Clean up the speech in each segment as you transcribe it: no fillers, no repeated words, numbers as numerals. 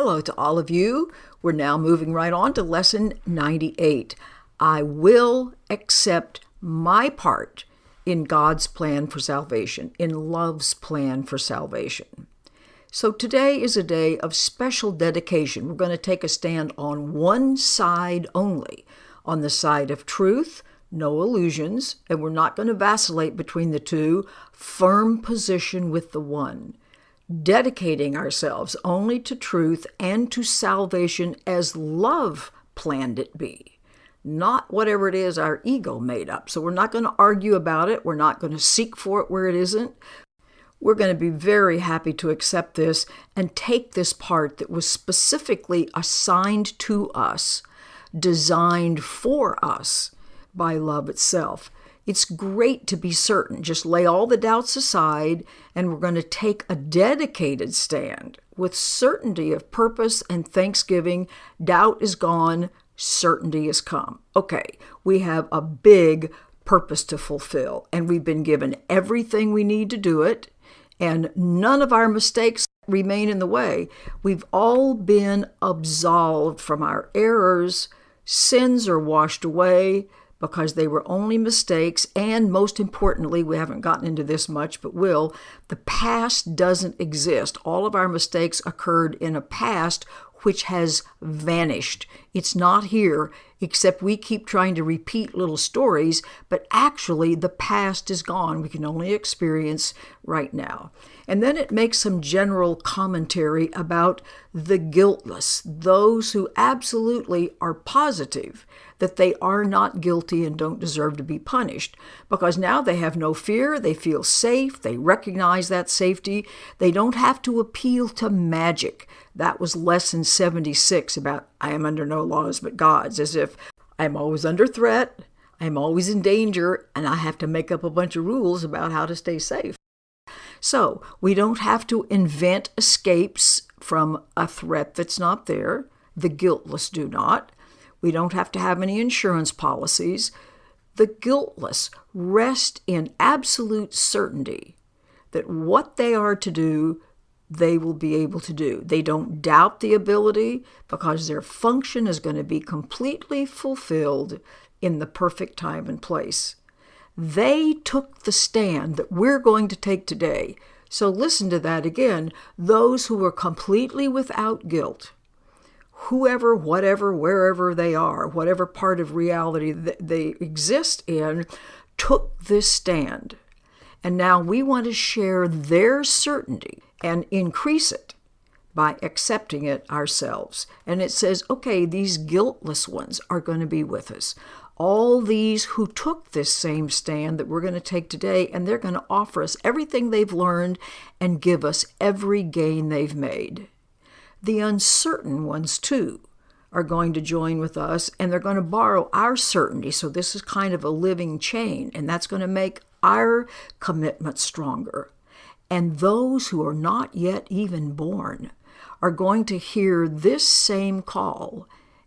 hello to all of you. We're now moving right on to lesson 98. I will accept my part in God's plan for salvation, in love's plan for salvation. So today is a day of special dedication. We're going to take a stand on one side only, on the side of truth, no illusions, and we're not going to vacillate between the two, firm position with the one. Dedicating ourselves only to truth and to salvation as love planned it be, not whatever it is our ego made up. So we're not going to argue about it. We're not going to seek for it where it isn't. We're going to be very happy to accept this and take this part that was specifically assigned to us, designed for us by love itself. It's great to be certain. Just lay all the doubts aside, and we're going to take a dedicated stand with certainty of purpose and thanksgiving. Doubt is gone, certainty has come. Okay, we have a big purpose to fulfill, and we've been given everything we need to do it, and none of our mistakes remain in the way. We've all been absolved from our errors. Sins are washed away, because they were only mistakes, and most importantly, we haven't gotten into this much, but will, the past doesn't exist. All of our mistakes occurred in a past which has vanished. It's not here, except we keep trying to repeat little stories, but actually the past is gone. We can only experience right now. And then it makes some general commentary about the guiltless, those who absolutely are positive that they are not guilty and don't deserve to be punished, because now they have no fear, they feel safe, they recognize that safety, they don't have to appeal to magic. That was lesson 76 about I am under no laws but God's, as if I'm always under threat, I'm always in danger, and I have to make up a bunch of rules about how to stay safe. So we don't have to invent escapes from a threat that's not there. The guiltless do not. We don't have to have any insurance policies. The guiltless rest in absolute certainty that what they are to do, they will be able to do. They don't doubt the ability because their function is going to be completely fulfilled in the perfect time and place. They took the stand that we're going to take today. So listen to that again. Those who are completely without guilt, whoever, whatever, wherever they are, whatever part of reality they exist in, took this stand. And now we want to share their certainty and increase it by accepting it ourselves. And it says, okay, these guiltless ones are going to be with us. All these who took this same stand that we're going to take today, and they're going to offer us everything they've learned and give us every gain they've made. The uncertain ones, too, are going to join with us, and they're going to borrow our certainty. So this is kind of a living chain, and that's going to make our commitment stronger. And those who are not yet even born are going to hear this same call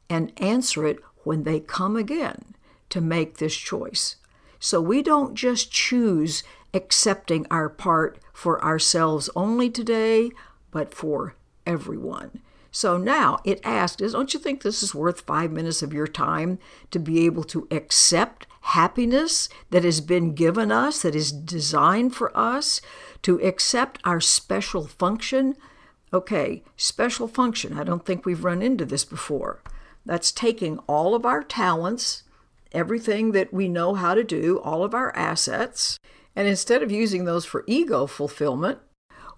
and answer it when they come again to make this choice. So we don't just choose accepting our part for ourselves only today, but for everyone. So now it asks, don't you think this is worth 5 minutes of your time to be able to accept happiness that has been given us, that is designed for us, to accept our special function? Okay, special function. I don't think we've run into this before. That's taking all of our talents, everything that we know how to do, all of our assets, and instead of using those for ego fulfillment,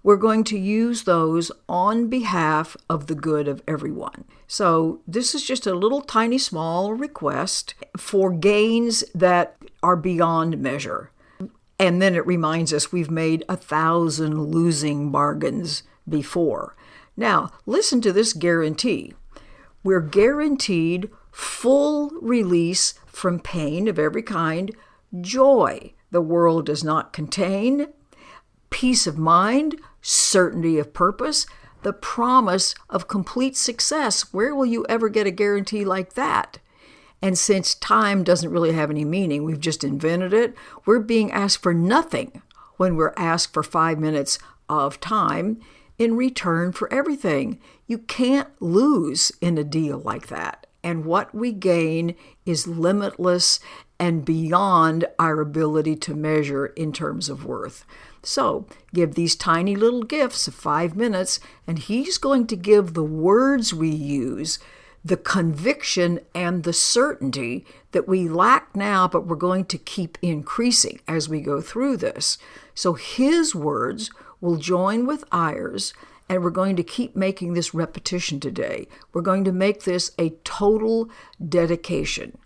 we're going to use those on behalf of the good of everyone. So this is just a little tiny small request for gains that are beyond measure. And then it reminds us we've made 1,000 losing bargains before. Now, listen to this guarantee. We're guaranteed full release from pain of every kind, joy the world does not contain, peace of mind, certainty of purpose, the promise of complete success. Where will you ever get a guarantee like that? And since time doesn't really have any meaning, we've just invented it, we're being asked for nothing when we're asked for 5 minutes of time. in return for everything. You can't lose in a deal like that. And what we gain is limitless and beyond our ability to measure in terms of worth. So give these tiny little gifts of 5 minutes, and he's going to give the words we use the conviction and the certainty that we lack now, but we're going to keep increasing as we go through this. So his words will join with ours, and we're going to keep making this repetition today. We're going to make this a total dedication,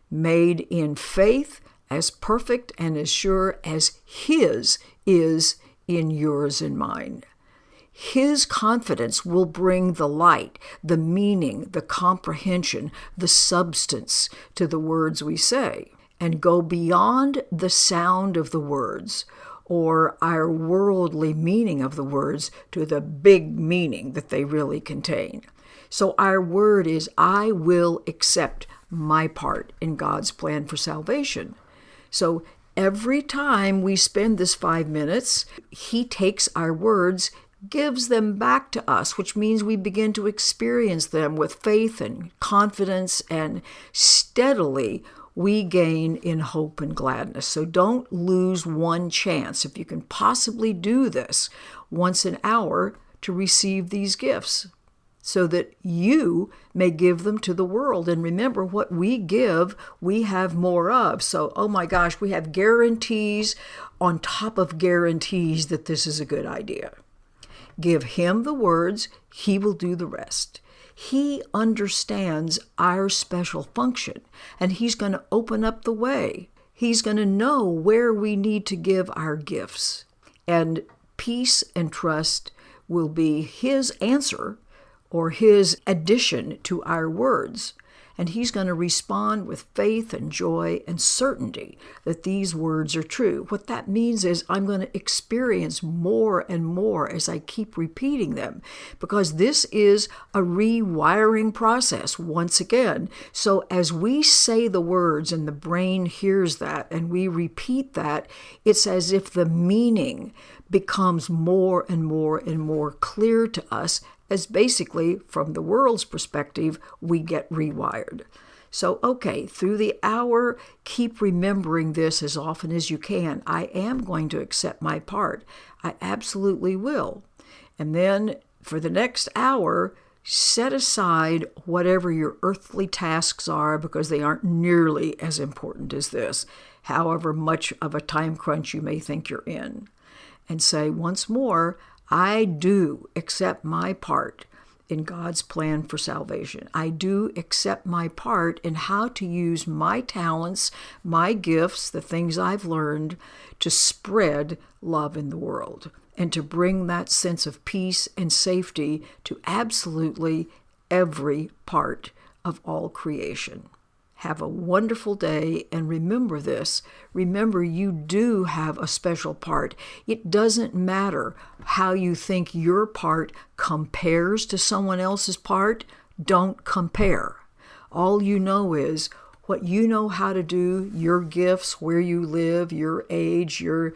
made in faith, as perfect and as sure as his is in yours and mine. His confidence will bring the light, the meaning, the comprehension, the substance to the words we say, and go beyond the sound of the words or our worldly meaning of the words to the big meaning that they really contain. So our word is, I will accept my part in God's plan for salvation. So every time we spend this 5 minutes, he takes our words, gives them back to us, which means we begin to experience them with faith and confidence, and steadily we gain in hope and gladness. So don't lose one chance, if you can possibly do this once an hour, to receive these gifts so that you may give them to the world. And remember, what we give, we have more of. So, oh my gosh, we have guarantees on top of guarantees that this is a good idea. Give him the words, he will do the rest. He understands our special function, and he's going to open up the way. He's going to know where we need to give our gifts. And peace and trust will be his answer or his addition to our words. And he's going to respond with faith and joy and certainty that these words are true. What that means is I'm going to experience more and more as I keep repeating them, because this is a rewiring process once again. So as we say the words and the brain hears that and we repeat that, it's as if the meaning becomes more and more and more clear to us, as basically, from the world's perspective, we get rewired. So, okay, through the hour, keep remembering this as often as you can. I am going to accept my part. I absolutely will. And then for the next hour, set aside whatever your earthly tasks are, because they aren't nearly as important as this, however much of a time crunch you may think you're in. And say once more, I do accept my part in God's plan for salvation. I do accept my part in how to use my talents, my gifts, the things I've learned to spread love in the world and to bring that sense of peace and safety to absolutely every part of all creation. Have a wonderful day, and remember this. Remember, you do have a special part. It doesn't matter how you think your part compares to someone else's part. Don't compare. All you know is what you know how to do, your gifts, where you live, your age, your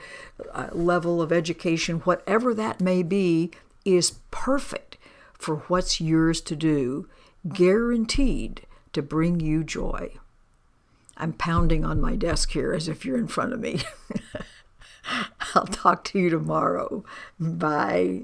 level of education, whatever that may be, is perfect for what's yours to do, guaranteed to bring you joy. I'm pounding on my desk here as if you're in front of me. I'll talk to you tomorrow. Bye.